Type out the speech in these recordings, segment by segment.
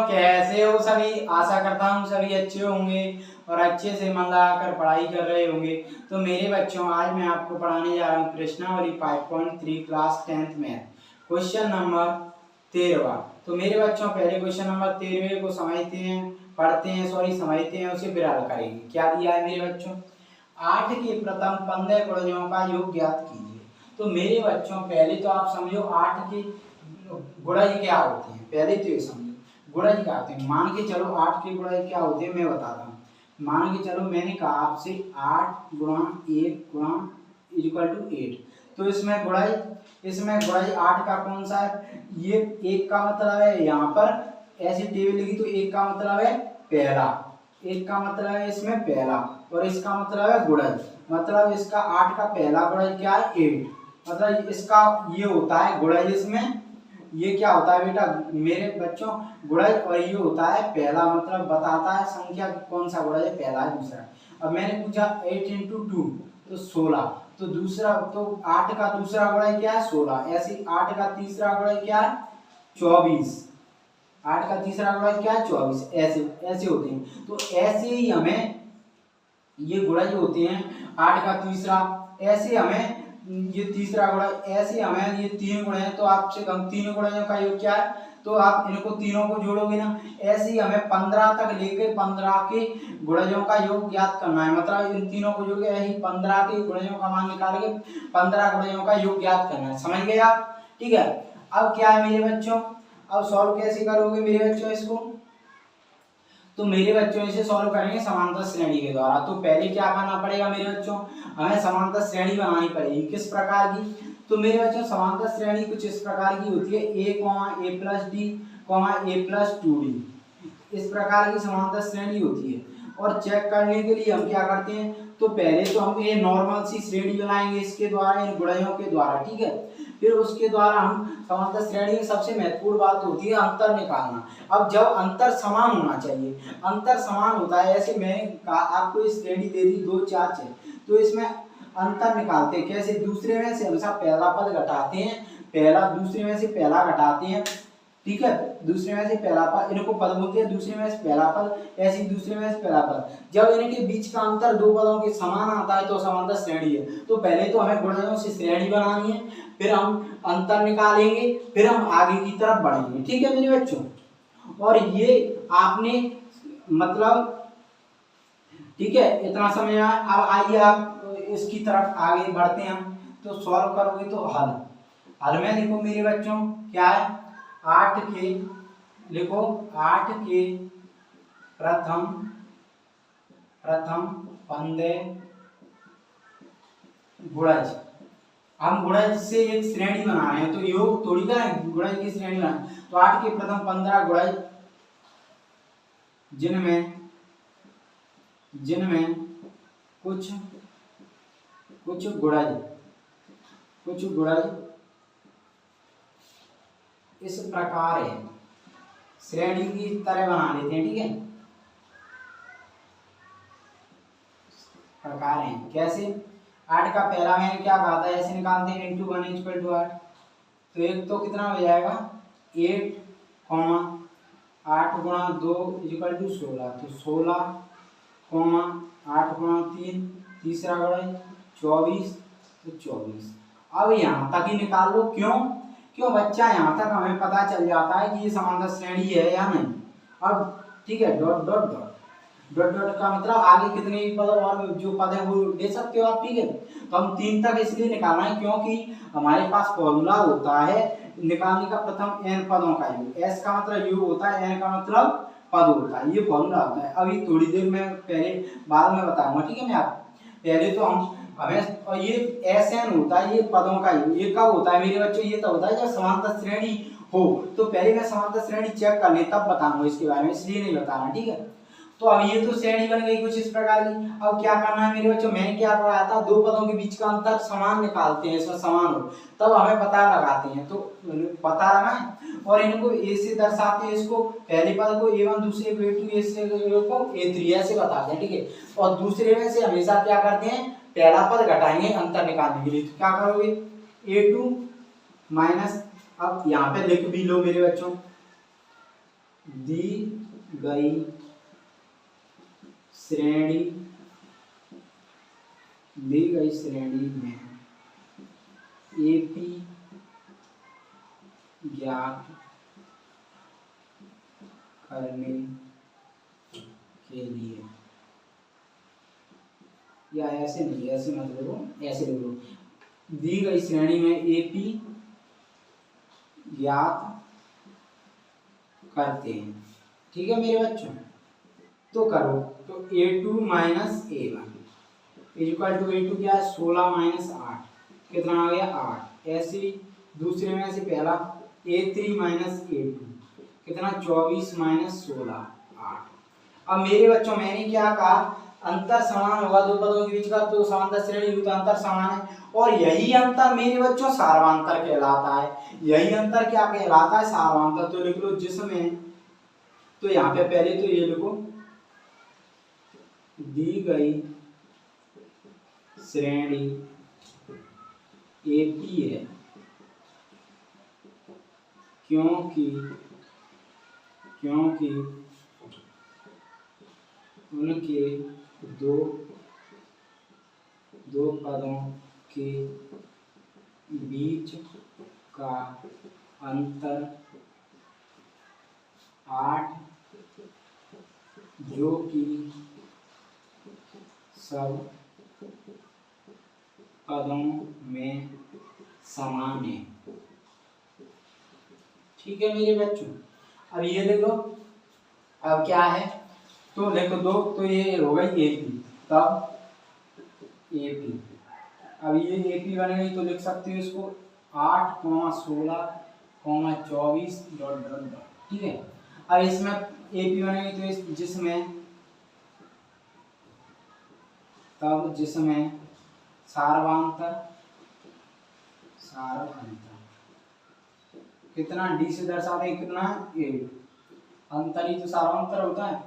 कैसे हो सभी। आशा करता हूँ सभी अच्छे होंगे और अच्छे से मन लगाकर पढ़ाई कर रहे होंगे। तो मेरे बच्चों, आज मैं आपको पढ़ाने जा रहा हूँ प्रश्नावली 5.3 class 10th math, question number 13। तो मेरे बच्चों, पहले क्वेश्चन नंबर 13 को समझते हैं, उसे फिर हल करेंगे। क्या दिया है मेरे बच्चों? 8 के प्रथम 15 गुणजों का योग ज्ञात कीजिए। तो मेरे बच्चों, पहले तो आप समझो 8 के गुणज क्या होते हैं। पहले तो ये समझो गुणज क्या होते हैं। मान के चलो 8 के गुणज क्या होते हैं मैं बताता हूँ। मान के चलो मैंने कहा आपसे 8 गुणा 1 गुणा = 8। तो इसमें गुणज 8 का कौन सा है? ये 1 का मतलब है, यहाँ पर ऐसी टेबल लिखी तो 1 का मतलब है पहला, 1 का मतलब है इसमें पहला, और इसका मतलब है गुणज, मतलब इसका 8 का पहला गुणज क्या है? 8। मतलब इसका ये होता है गुणज। इसमें ये क्या होता है बेटा मेरे बच्चों? गुणज। और ये होता है पहला, मतलब बताता है संख्या कौन सा गुणज है, पहला है दूसरा। अब मैंने पूछा 8 × 2 तो 16। तो दूसरा, तो 8 का दूसरा गुणज क्या है? 16। ऐसे 8 का तीसरा गुणज क्या है? 24। 8 का तीसरा गुणज क्या है? 24। ऐसे होते हैं। तो ऐसे ही हमें ये गुणज होते हैं 8 का तीसरा, ऐसे हमें ये तीसरा गुणज, ऐसे हमें ये 3 गुण है। तो आपसे कम 3 गुणजों का योग क्या है? तो आप इनको तीनों को जोड़ोगे ना। ऐसे ही हमें 15 तक लेके 15 के गुणजों का योग ज्ञात करना है। मतलब इन तीनों को जोड़ के यही 15 के गुणजों का मान निकाल के 15 गुणजों का योग ज्ञात करना है। समझ गए आप? ठीक है। अब क्या है मेरे बच्चों, अब सॉल्व कैसे करोगे मेरे बच्चों इसको? तो मेरे बच्चों इसे सॉल्व करेंगे समांतर श्रेणी के द्वारा। तो पहले क्या करना पड़ेगा मेरे बच्चों? हमें समांतर श्रेणी बनानी पड़ेगी। किस प्रकार की? तो मेरे बच्चों, समांतर श्रेणी कुछ इस प्रकार की होती है, a, a + d, a + 2d। इस प्रकार की समांतर श्रेणी होती है। और चेक करने के लिए हम क्या करते हैं? तो पहले तो हम ये नॉर्मल सी श्रेणी बनाएंगे इसके द्वारा, इन गुणजों के द्वारा। ठीक है। फिर उसके द्वारा हम समांतर श्रेणी की सबसे महत्वपूर्ण बात होती है अंतर निकालना। अब जब अंतर समान होना चाहिए, अंतर समान होता है। ऐसे मैं आपको इस श्रेणी दे दी 2, 4, 6, तो इसमें अंतर निकालते हैं कैसे? दूसरे में से हमेशा पहला पद घटाते हैं, दूसरे में से पहला घटाते हैं। ठीक है। दूसरे में से पहला पद, इनको पद बोलते हैं, दूसरे में से पहला पद, ऐसे दूसरे में से पहला पद। जब इनके बीच का अंतर दो पदों के समान आता है तो समांतर श्रेणी है। तो पहले तो हमें गुणजों से श्रेणी बनानी है, फिर हम अंतर निकालेंगे, फिर हम आगे की तरफ बढ़ेंगे। ठीक है मेरे बच्चों। और ये आपने मतलब, ठीक है, इतना समझ आया। अब आइए आप इसकी तरफ आगे बढ़ते हैं हम। तो सॉल्व करोगे तो हल में लिखो मेरे बच्चों क्या है? 8 के लिखो, 8 के प्रथम 15 गुणज। हम गुणज से एक श्रेणी बना रहे हैं, तो योग थोड़ी का है, गुणज की श्रेणी बना। तो 8 के प्रथम 15 गुणज जिनमें कुछ गुणज इस प्रकार है, श्रेणी की तरह बना लेते हैं। ठीक है, प्रकार है कैसे? 8 का पहला मैंने क्या कहा था, ऐसे निकालते हैं × 1 = 8। तो एक तो कितना हो जाएगा 8, 8 × 2 = 16। तो 16, 8 × 3 तीसरा गुणज 24, तो 24। अब यहाँ तक ही निकाल लो। क्यों बच्चा? यहाँ तक हमें पता चल जाता है कि ये समांतर श्रेणी है या नहीं। अब ठीक है, dot dot dot dot dot का मतलब आगे कितने पद और जो पद है वो दे सकते हो आप। ठीक है। तो हम 3 तक इसलिए निकालना है क्योंकि हमारे पास फॉर्मूला होता है निकालने का प्रथम n पदों का योग। s का मतलब योग होता है, n का मतलब पद होता है, ये फॉर्मूला होता है। अभी थोड़ी देर में बाद में बताऊंगा। ठीक है। मैं आप पहले तो हमें, और ये Sn होता है ये पदों का योग। ये कब होता है मेरे बच्चों? ये तब होता है जब समांतर श्रेणी हो। तो पहले मैं समांतर श्रेणी चेक कर ले तब बताऊंगा इसके बारे में, इसलिए नहीं बताना। ठीक है। तो अब ये तो श्रेणी बन गई कुछ इस प्रकार की। अब क्या करना है मेरे बच्चों? मैंने क्या पढ़ाया था? दो पदों के बीच का अंतर समान निकालते हैं, इसमें समान हो तब हमें पता लगाते हैं। तो पता लगाएं और इनको a से दर्शाते हैं। इसको पहले पद को a1, दूसरे को a2, ऐसे को a3 ऐसे बताते हैं। ठीक है। और दूसरे में से हमेशा क्या करते हैं? पहला पद घटाएंगे अंतर निकालने के लिए। तो क्या करोगे? a2 माइनस, अब यहाँ पे लिख भी लो मेरे बच्चों, दी गई श्रेणी में एपी ज्ञात करने के लिए, या ऐसे नहीं, ऐसे मत लिखो, ऐसे लिखो, दी गई श्रेणी में एपी ज्ञात करते हैं। ठीक है मेरे बच्चों, तो करो। तो a2 minus a1 equal to a2 क्या है, 16 माइनस 8 कितना आ गया 8। ऐसे दूसरे में से पहला a3 माइनस a2 कितना 24 माइनस 16 8। अब मेरे बच्चों मैंने क्या कहा, अंतर समान होगा दो पदों के बीच का तो समांतर श्रेणी युक्त अंतर समान है, और यही अंतर मेरे बच्चों सार्वंतर कहलाता है। यही अंतर क्या कहलाता है, सार्वंतर। तो लिख लो जिसमें, तो यहाँ पे पहले तो ये लिखो, दी गई श्रेणी एपी है क्योंकि उनके दो पदों के बीच का अंतर 8 जो कि सब पदों में समान है। ठीक है मेरे बच्चों, अब ये लिख लो, अब क्या है तो लिख दो, तो ये हो गई एपी, तब एपी, अब ये एपी बन गई तो लिख सकते हो इसको 8, 16, 24 डॉट डॉट डॉट। ठीक है, अब इसमें एपी बन गई तो जिसमें सार्वंतर कितना डी से दर्शाते हैं, कितना 8, अंतर ही तो सार्वंतर होता है।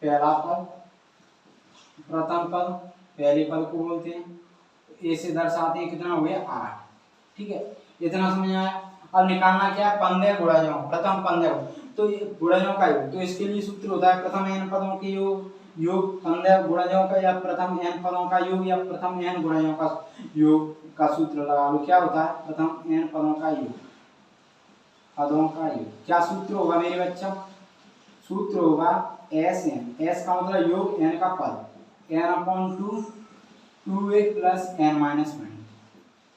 पहला पद प्रथम पद पहले पद को बोलते हैं, ए से दर्शाते हैं, कितना हो गया 8। ठीक है, इतना समझ आया। अब निकालना क्या है, पंद्रह गुणा जाओ, प्रथम 15, तो ये गुणा जाओ का योग, तो इसके लिए सूत्र होता है प्रथम n पदों के योग 15 गुणा जाओ का, या प्रथम n पदों का योग, या प्रथम n गुणा जाओ का योग का सूत्र लगा लो। क्या होता है, प्रथम n पदों का योग, क्या सूत्र होगा मेरे बच्चों, सूत्र होगा Sn, S का मतलब योग, n का पद, n/2 2a plus n minus 1,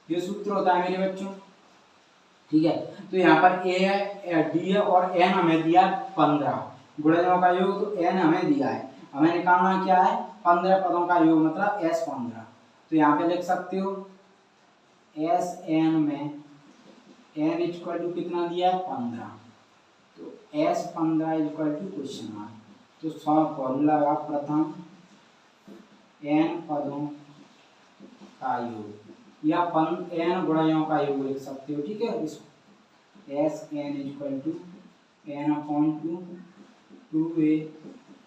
ये सूत्र होता है मेरे बच्चों। ठीक है, तो यहाँ पर a है, d है, और n हमें दिया 15 गुणनों का योग, तो n हमें दिया है, हमें निकालना क्या है 15 पदों का योग, मतलब S15। तो यहाँ पे लिख सकते हो Sn में n इक्वल टू कितना दिया है 15, तो S15 equal to question mark, तो फॉर्मूला लगा प्रथम n पदों का योग, या n गुणनों का योग लिख सकते हो। ठीक है, इसको Sn equal to n/2 2a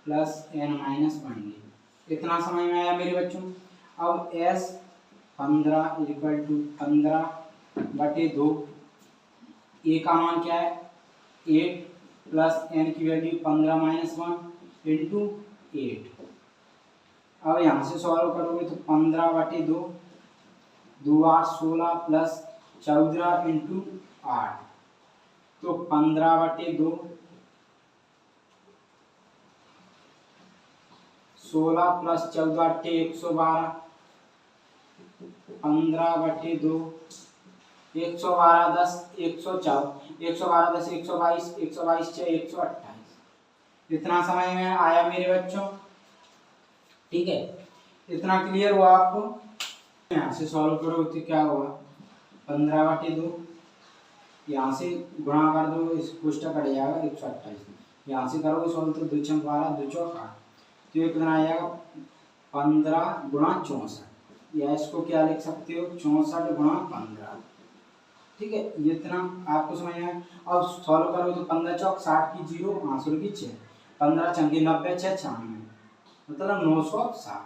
plus n minus 1, इतना समझ में आया मेरे बच्चों। अब S15 इक्वल टू 15/2, a का मान क्या है 8 प्लस n की वैल्यू 15 माइनस 1 इंटू 8। अब यहाँ से सॉल्व करोगे तो 15/2 2 8 16 प्लस 14 इंटू 8, तो 15/2 16 प्लस 14 8 112, 15/2 112 10 104, 112 10 122, 122 6 128, इतना समझ में आया मेरे बच्चों। ठीक है, इतना क्लियर हुआ आपको। यहाँ से सॉल्व करो तो क्या होगा 15/2, यहाँ से गुणा कर दो, इस पुष्टक कट जाएगा 128, यहाँ से करोगे सॉल्व तो 2 6 12 2 4 8, तो ये कितना आ जाएगा 15 गुणा 64, या इसको क्या लिख सकते हो 64 गुणा 15। ठीक है, ये इतना आपको समझ में आया। अब सॉल्व करो तो 15 चौक 60 की 0 आंसर की 6, 15 चंकी 90 6 96, मतलब 960।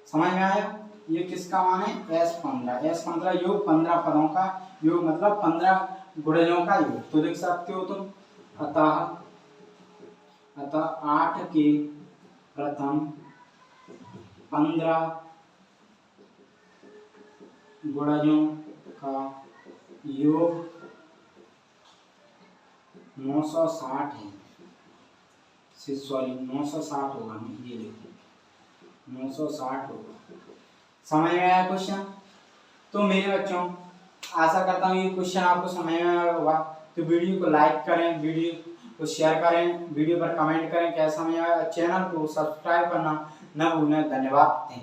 समझ में आया, ये किसका मान है S15 योग 15 पदों का योग, मतलब 15 गुणनों का योग, तो लिख सकते हो तुम। अतः अतः 8 के प्रथम 15 गुणजों का योग 960 है। सॉरी 960 होगा, ये देखो 960 होगा। समझ में आया क्वेश्चन? तो मेरे बच्चों आशा करता हूँ ये क्वेश्चन आपको समझ में आया होगा। तो वीडियो को लाइक करें, वीडियो को शेयर करें, वीडियो पर कमेंट करें कैसा समझ आया। चैनल को सब्सक्राइब करना न भूलें। धन्यवाद।